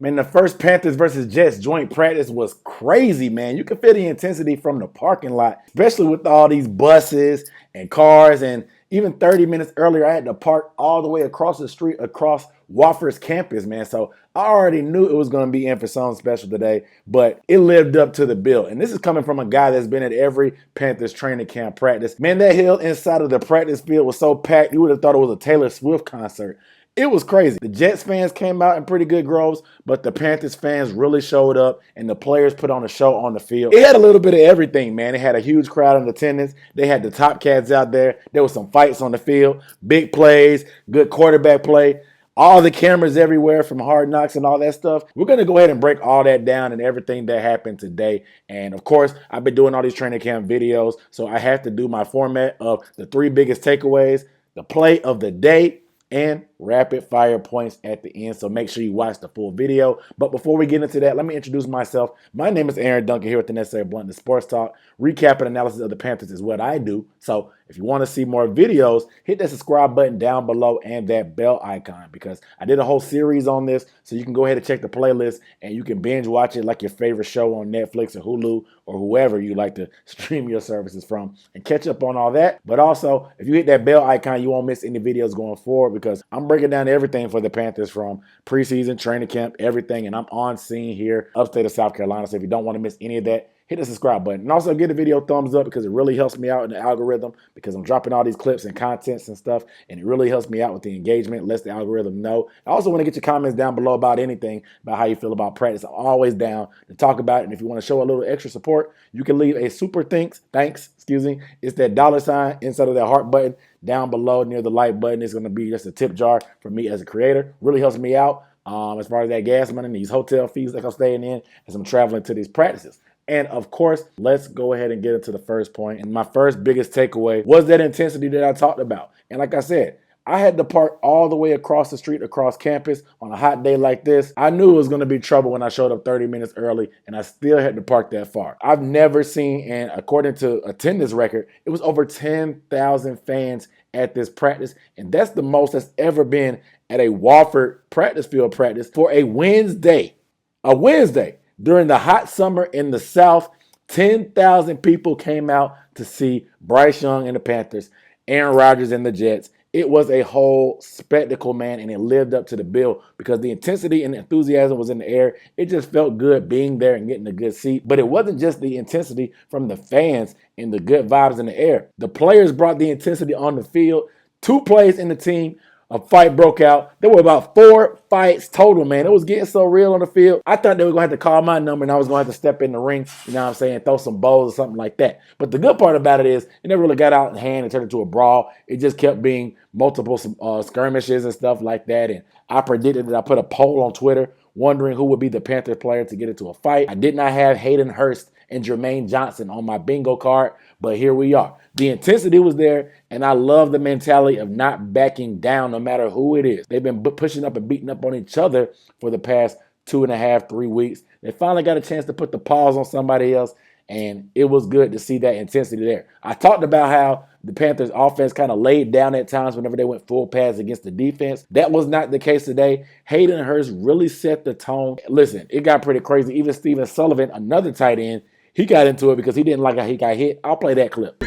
Man, the first Panthers versus Jets joint practice was crazy, man. You could feel the intensity from the parking lot, especially with all these buses and cars. And even 30 minutes earlier, I had to park all the way across the street, across Wofford's campus, man. So I already knew it was going to be in for something special today, but it lived up to the bill. And this is coming from a guy that's been at every Panthers training camp practice. Man, that hill inside of the practice field was so packed, you would have thought it was a Taylor Swift concert. It was crazy. The Jets fans came out in pretty good groves, but the Panthers fans really showed up, and the players put on a show on the field. It had a little bit of everything, man. It had a huge crowd in attendance. They had the top cats out there. There was some fights on the field, big plays, good quarterback play. All the cameras everywhere from Hard Knocks and all that stuff. We're going to go ahead and break all that down and everything that happened today. And of course, I've been doing all these training camp videos, so I have to do my format of the 3 biggest takeaways, the play of the day, and rapid fire points at the end. So make sure you watch the full video. But before we get into that, let me introduce myself. My name is Aaron Duncan here with the Necessary Bluntness Sports Talk. Recap and analysis of the Panthers is what I do. So if you want to see more videos, hit that subscribe button down below and that bell icon, because I did a whole series on this. So you can go ahead and check the playlist and you can binge watch it like your favorite show on Netflix or Hulu or whoever you like to stream your services from and catch up on all that. But also, if you hit that bell icon, you won't miss any videos going forward, because I'm breaking down everything for the Panthers from preseason, training camp, everything. And I'm on scene here upstate of South Carolina. So if you don't want to miss any of that, hit the subscribe button. And also give the video a thumbs up, because it really helps me out in the algorithm, because I'm dropping all these clips and contents and stuff, and it really helps me out with the engagement, lets the algorithm know. I also want to get your comments down below about anything, about how you feel about practice. I'm always down to talk about it. And if you want to show a little extra support, you can leave a super thanks, It's that $ inside of that heart button down below near the like button. It's going to be just a tip jar for me as a creator. Really helps me out as far as that gas money, these hotel fees that I'm staying in as I'm traveling to these practices. And of course, let's go ahead and get into the first point. And my first biggest takeaway was that intensity that I talked about. And like I said, I had to park all the way across the street, across campus on a hot day like this. I knew it was going to be trouble when I showed up 30 minutes early, and I still had to park that far. I've never seen, and according to attendance record, it was over 10,000 fans at this practice. And that's the most that's ever been at a Wofford practice field practice for a Wednesday. A Wednesday. During the hot summer in the South, 10,000 people came out to see Bryce Young and the Panthers, Aaron Rodgers and the Jets. It was a whole spectacle, man, and it lived up to the bill, because the intensity and the enthusiasm was in the air. It just felt good being there and getting a good seat. But it wasn't just the intensity from the fans and the good vibes in the air. The players brought the intensity on the field. 2 plays in the team, a fight broke out. There were about 4 fights total, man. It was getting so real on the field. I thought they were going to have to call my number and I was going to have to step in the ring, you know what I'm saying, throw some bowls or something like that. But the good part about it is it never really got out in hand and turned into a brawl. It just kept being multiple skirmishes and stuff like that. And I predicted that I put a poll on Twitter wondering who would be the Panther player to get into a fight. I did not have Hayden Hurst and Jermaine Johnson on my bingo card, but here we are. The intensity was there, and I love the mentality of not backing down no matter who it is. They've been pushing up and beating up on each other for the past 2.5, 3 weeks. They finally got a chance to put the pause on somebody else, and it was good to see that intensity there. I talked about how the Panthers offense kind of laid down at times whenever they went full pads against the defense. That was not the case today. Hayden Hurst really set the tone. Listen, it got pretty crazy. Even Steven Sullivan, another tight end, he got into it because he didn't like how he got hit. I'll play that clip.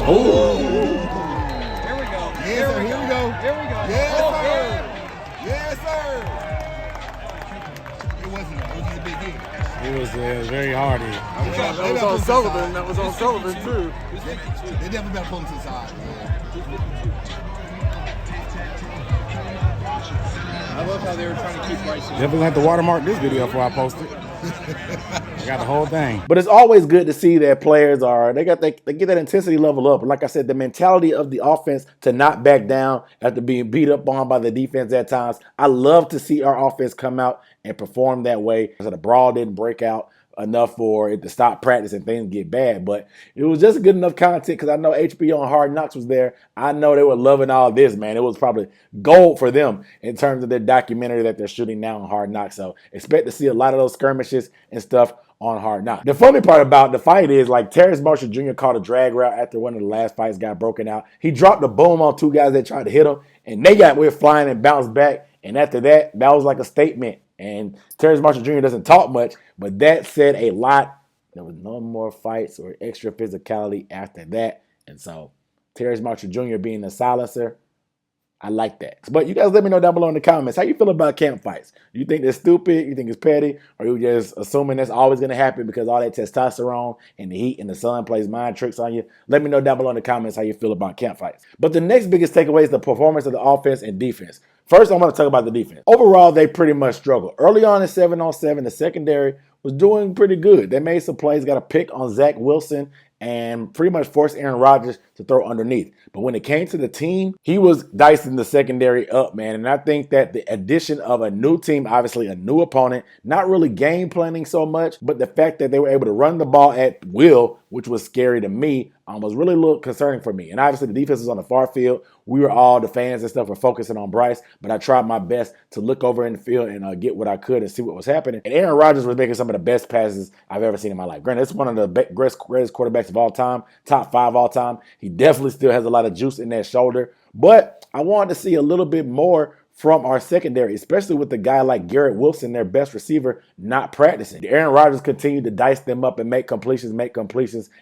Oh. Here we go. Yes, sir. Here we go. Here we go. Yes, sir. Yes, sir. It wasn't a big hit. It was very hard. That was on Sullivan. That was on Sullivan, too. They definitely better pull him to the side. I love how they were trying to keep Bryce. Definitely have to watermark this video before I post it. I got the whole thing. But it's always good to see that players they get that intensity level up. And like I said, the mentality of the offense to not back down after being beat up on by the defense at times. I love to see our offense come out and perform that way. So the brawl didn't break out enough for it to stop practice and things get bad. But it was just good enough content, because I know HBO and Hard Knocks was there. I know they were loving all this, man. It was probably gold for them in terms of their documentary that they're shooting now on Hard Knocks. So expect to see a lot of those skirmishes and stuff on Hard Knocks. The funny part about the fight is, like, Terrence Marshall Jr. caught a drag route after one of the last fights got broken out. He dropped a boom on two guys that tried to hit him, and they got went flying and bounced back. And after that, that was like a statement. And Terrence Marshall Jr. doesn't talk much, but that said a lot. There was no more fights or extra physicality after that. And so Terrence Marshall Jr. being the silencer, I like that. But you guys let me know down below in the comments. How you feel about camp fights? You think they're stupid? You think it's petty? Or you just assuming that's always going to happen because all that testosterone and the heat and the sun plays mind tricks on you? Let me know down below in the comments how you feel about camp fights. But the next biggest takeaway is the performance of the offense and defense. First, I'm going to talk about the defense. Overall, they pretty much struggled. Early on in 7-on-7, the secondary was doing pretty good. They made some plays, got a pick on Zach Wilson, and pretty much forced Aaron Rodgers to throw underneath. But when it came to the team, he was dicing the secondary up, man. And I think that the addition of a new team, obviously a new opponent, not really game planning so much, but the fact that they were able to run the ball at will, which was scary to me, was really a little concerning for me. And obviously the defense was on the far field. We were all, the fans and stuff, were focusing on Bryce, but I tried my best to look over in the field and get what I could and see what was happening. And Aaron Rodgers was making some of the best passes I've ever seen in my life. Granted, it's one of the greatest quarterbacks of all time, top 5 all time. He definitely still has a lot of juice in that shoulder, but I wanted to see a little bit more from our secondary, especially with a guy like Garrett Wilson, their best receiver, not practicing. Aaron Rodgers continued to dice them up and make completions,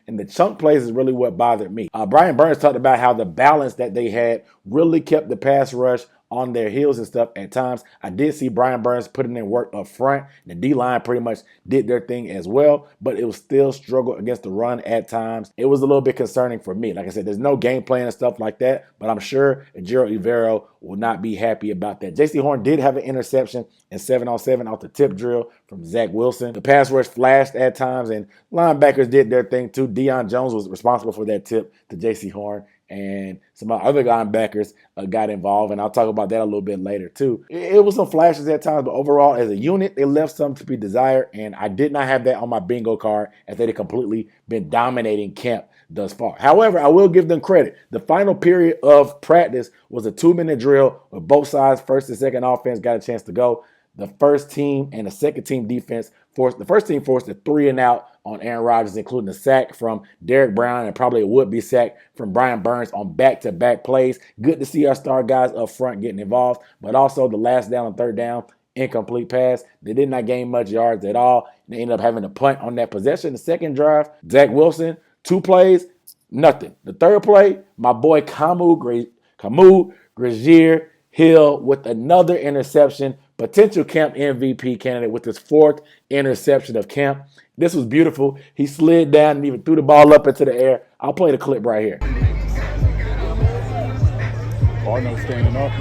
and the chunk plays is really what bothered me. Brian Burns talked about how the balance that they had really kept the pass rush on their heels and stuff at times. I did see Brian Burns putting in work up front. The D-line pretty much did their thing as well, but it was still struggle against the run at times. It was a little bit concerning for me. Like I said, there's no game plan and stuff like that, but I'm sure Gerald Evero will not be happy about that. J.C. Horn did have an interception in 7-on-7 off the tip drill from Zach Wilson. The pass rush flashed at times, and linebackers did their thing too. Deion Jones was responsible for that tip to J.C. Horn, and some other linebackers got involved, and I'll talk about that a little bit later too. It was some flashes at times, but overall, as a unit, they left something to be desired, and I did not have that on my bingo card as they had completely been dominating camp thus far. However, I will give them credit. The final period of practice was a 2-minute drill where both sides, first and second offense, got a chance to go. The first team and the second team defense forced a 3-and-out on Aaron Rodgers, including a sack from Derek Brown and probably a would-be sack from Brian Burns on back-to-back plays. Good to see our star guys up front getting involved, but also the last down and third down, incomplete pass. They did not gain much yards at all. They ended up having to punt on that possession. The second drive, Zach Wilson, 2 plays, nothing. The third play, my boy Camus Grazier Hill with another interception, potential camp MVP candidate with his 4th interception of camp. This was beautiful. He slid down and even threw the ball up into the air. I'll play the clip right here. Cardinal standing up.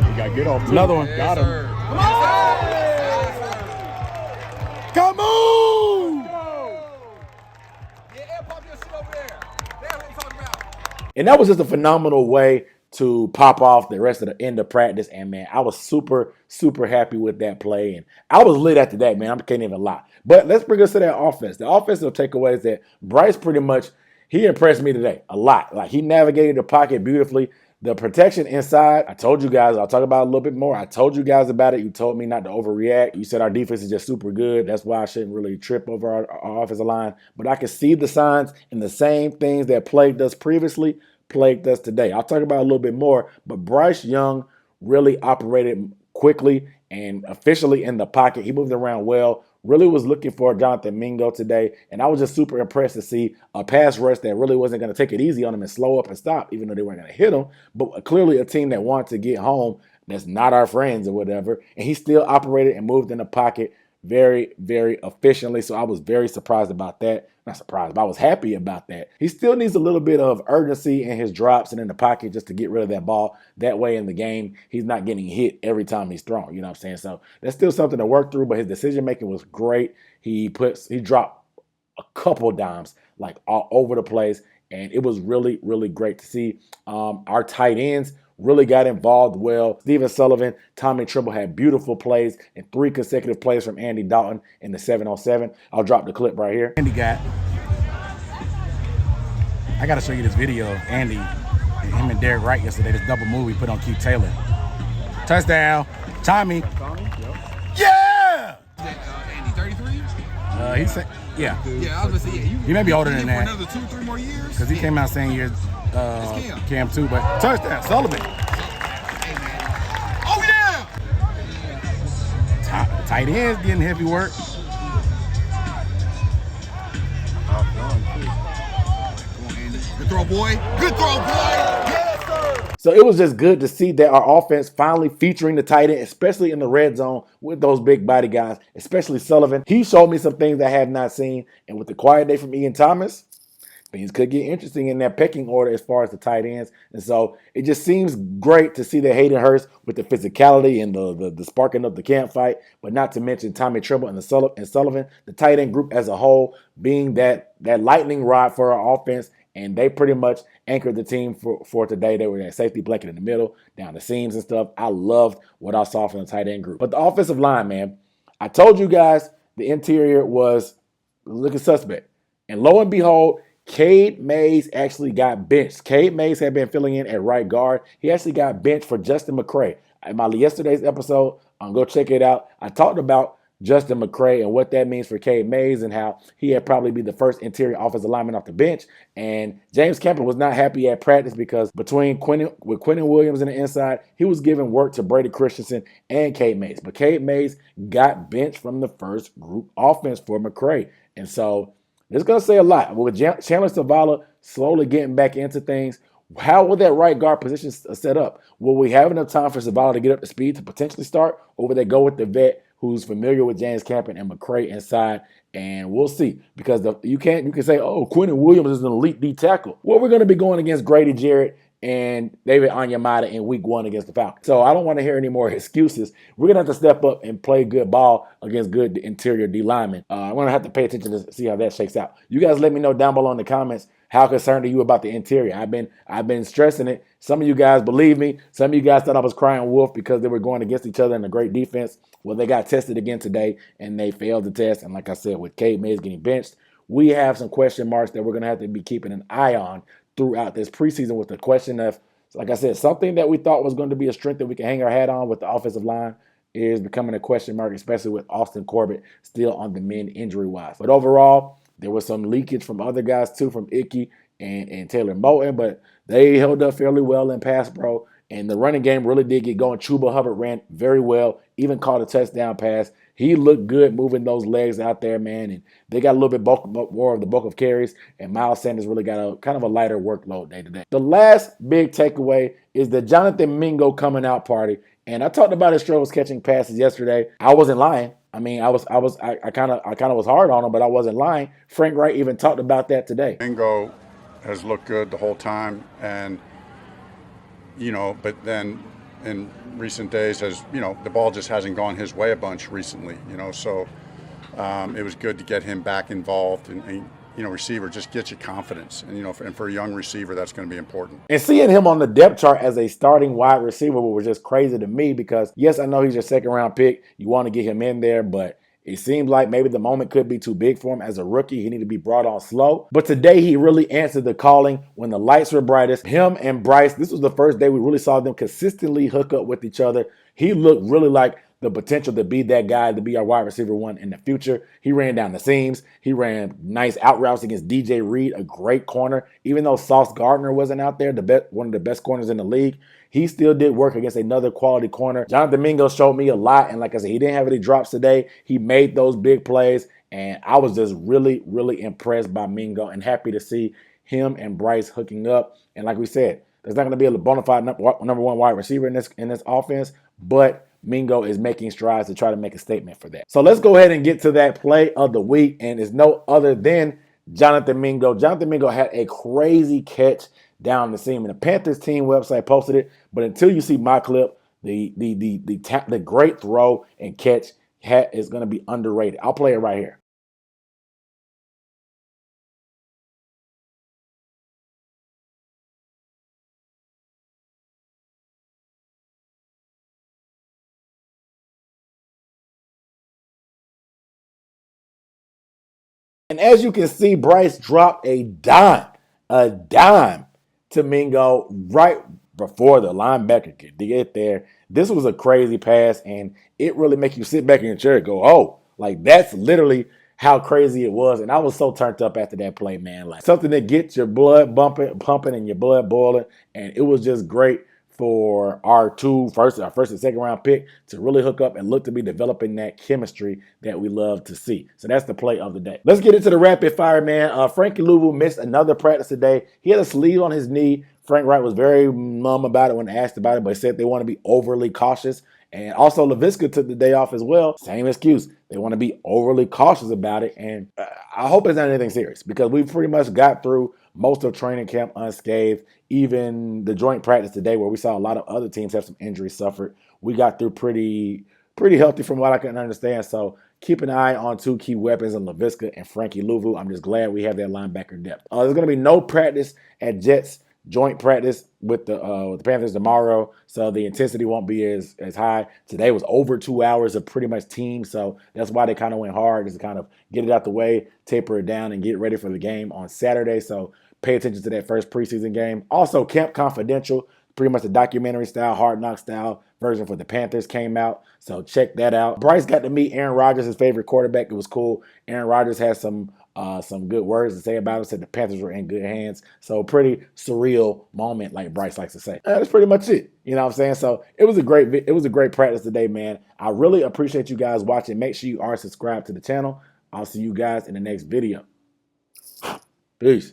You got to get off. Another one. Got him. Come on! And that was just a phenomenal way to pop off the rest of the end of practice. And, man, I was super, super happy with that play. And I was lit after that, man. I can't even lie. But let's bring us to that offense. The offensive takeaway is that Bryce pretty much, he impressed me today a lot. Like, he navigated the pocket beautifully. The protection inside, I told you guys, I'll talk about it a little bit more. I told you guys about it. You told me not to overreact. You said our defense is just super good. That's why I shouldn't really trip over our offensive line. But I can see the signs, and the same things that plagued us previously plagued us today. I'll talk about it a little bit more, but Bryce Young really operated quickly and efficiently in the pocket. He moved around well. Really was looking for Jonathan Mingo today, and I was just super impressed to see a pass rush that really wasn't going to take it easy on him and slow up and stop, even though they weren't going to hit him, but clearly a team that wanted to get home that's not our friends or whatever, and he still operated and moved in the pocket very, very efficiently, so I was very surprised about that. Not surprised, but I was happy about that. He still needs a little bit of urgency in his drops and in the pocket just to get rid of that ball. That way in the game, he's not getting hit every time he's thrown. You know what I'm saying? So that's still something to work through, but his decision-making was great. He dropped a couple dimes like all over the place, and it was really, really great to see. Our tight ends really got involved well. Steven Sullivan, Tommy Tremble had beautiful plays and 3 consecutive plays from Andy Dalton in the 7-on-7. I'll drop the clip right here. Andy got. I got to show you this video of Andy and him and Derek Wright yesterday, this double move he put on Keith Taylor. Touchdown. Tommy. Tommy? Yep. Yeah! Andy, He said, yeah. Yeah, I was gonna say, yeah. He may be older than that. For another 2-3 more years. Because he came out same year, Cam too. But touchdown, Sullivan. Oh yeah. Tight ends getting heavy work. Good throw, boy. Good throw, boy. Yes, sir. So it was just good to see that our offense finally featuring the tight end, especially in the red zone with those big body guys, especially Sullivan. He showed me some things I have not seen. And with the quiet day from Ian Thomas, things could get interesting in that pecking order as far as the tight ends. And so it just seems great to see that Hayden Hurst with the physicality and the sparking of the camp fight, but not to mention Tommy Tremble and Sullivan, the tight end group as a whole, being that lightning rod for our offense. And they pretty much anchored the team for today. They were that safety blanket in the middle, down the seams and stuff. I loved what I saw from the tight end group. But the offensive line, man, I told you guys the interior was looking suspect. And lo and behold, Cade Mays actually got benched. Cade Mays had been filling in at right guard. He actually got benched for Justin McCray. In my yesterday's episode, go check it out. I talked about Justin McCray and what that means for Cade Mays and how he had probably be the first interior offensive lineman off the bench. And James Campen was not happy at practice because between Quentin Williams in the inside, he was giving work to Brady Christensen and Cade Mays. But Cade Mays got benched from the first group offense for McCray. And so it's going to say a lot. With Chandler Zavala slowly getting back into things, how will that right guard position set up? Will we have enough time for Zavala to get up to speed to potentially start? Or will they go with the vet who's familiar with James Campen and McCray inside? And we'll see. Because you can say, oh, Quentin Williams is an elite D tackle. Well, we're going to be going against Grady Jarrett and David Onyemata in week 1 against the Falcons. So I don't want to hear any more excuses. We're going to have to step up and play good ball against good interior D linemen. I'm going to have to pay attention to see how that shakes out. You guys let me know down below in the comments, how concerned are you about the interior? I've been stressing it. Some of you guys believe me. Some of you guys thought I was crying wolf because they were going against each other in a great defense. Well, they got tested again today, and they failed the test. And like I said, with Cade Mays getting benched, we have some question marks that we're going to have to be keeping an eye on throughout this preseason with the question of, like I said, something that we thought was going to be a strength that we can hang our hat on with the offensive line is becoming a question mark, especially with Austin Corbett still on the mend injury-wise. But overall, there was some leakage from other guys too, from Icky and Taylor Moton, but they held up fairly well in pass pro. And the running game really did get going. Chuba Hubbard ran very well, even caught a touchdown pass. He looked good moving those legs out there, man. And they got a little bit more of the bulk of carries. And Miles Sanders really got a kind of a lighter workload day to day. The last big takeaway is the Jonathan Mingo coming out party. And I talked about his struggles catching passes yesterday. I wasn't lying. I mean, I kind of was hard on him, but I wasn't lying. Frank Wright even talked about that today. Mingo has looked good the whole time, and but then in recent days, the ball just hasn't gone his way a bunch recently. So it was good to get him back involved, and receiver just gets you confidence, and and for a young receiver, that's going to be important. And seeing him on the depth chart as a starting wide receiver was just crazy to me because, yes, I know he's your second round pick. You want to get him in there, but it seemed like maybe the moment could be too big for him as a rookie. He needed to be brought on slow. But today he really answered the calling when the lights were brightest. Him and Bryce, this was the first day we really saw them consistently hook up with each other. He looked really like the potential to be that guy, to be our wide receiver one in the future. He ran down the seams. He ran nice out routes against DJ Reed, a great corner. Even though Sauce Gardner wasn't out there, one of the best corners in the league, he still did work against another quality corner. Jonathan Mingo showed me a lot, and like I said, he didn't have any drops today. He made those big plays, and I was just really, really impressed by Mingo and happy to see him and Bryce hooking up. And like we said, there's not going to be a bona fide number one wide receiver in this offense, but Mingo is making strides to try to make a statement for that. So let's go ahead and get to that play of the week, and it's no other than Jonathan Mingo. Jonathan Mingo had a crazy catch down the seam, and the Panthers team website posted it. But until you see my clip, the great throw and catch is going to be underrated. I'll play it right here. And as you can see, Bryce dropped a dime to Mingo right before the linebacker could get there. This was a crazy pass, and it really makes you sit back in your chair and go, oh, like that's literally how crazy it was. And I was so turned up after that play, man. Like something that gets your blood pumping and your blood boiling. And it was just great for our first and second round pick to really hook up and look to be developing that chemistry that we love to see. So that's the play of the day. Let's get into the rapid fire, man. Frankie Louisville missed another practice today. He had a sleeve on his knee. Frank Wright was very mum about it when asked about it, but said they want to be overly cautious. And also LaVisca took the day off as well. Same excuse. They want to be overly cautious about it. And I hope it's not anything serious because we pretty much got through most of training camp unscathed. Even the joint practice today where we saw a lot of other teams have some injuries suffered, we got through pretty healthy from what I can understand. So keep an eye on two key weapons in LaVisca and Frankie Louisville. I'm just glad we have that linebacker depth. There's going to be no practice at Jets joint practice with the Panthers tomorrow, so the intensity won't be as high. Today was over 2 hours of pretty much team, so that's why they kind of went hard, is to kind of get it out the way, taper it down, and get ready for the game on Saturday. So pay attention to that first preseason game. Also, Camp Confidential, pretty much a documentary style, Hard Knock style version for the Panthers came out, so check that out. Bryce got to meet Aaron Rodgers, his favorite quarterback. It was cool. Aaron Rodgers has some good words to say about it. Said the Panthers were in good hands. So pretty surreal moment, like Bryce likes to say. That's pretty much it. You know what I'm saying? So it was a great practice today, man. I really appreciate you guys watching. Make sure you are subscribed to the channel. I'll see you guys in the next video. Peace.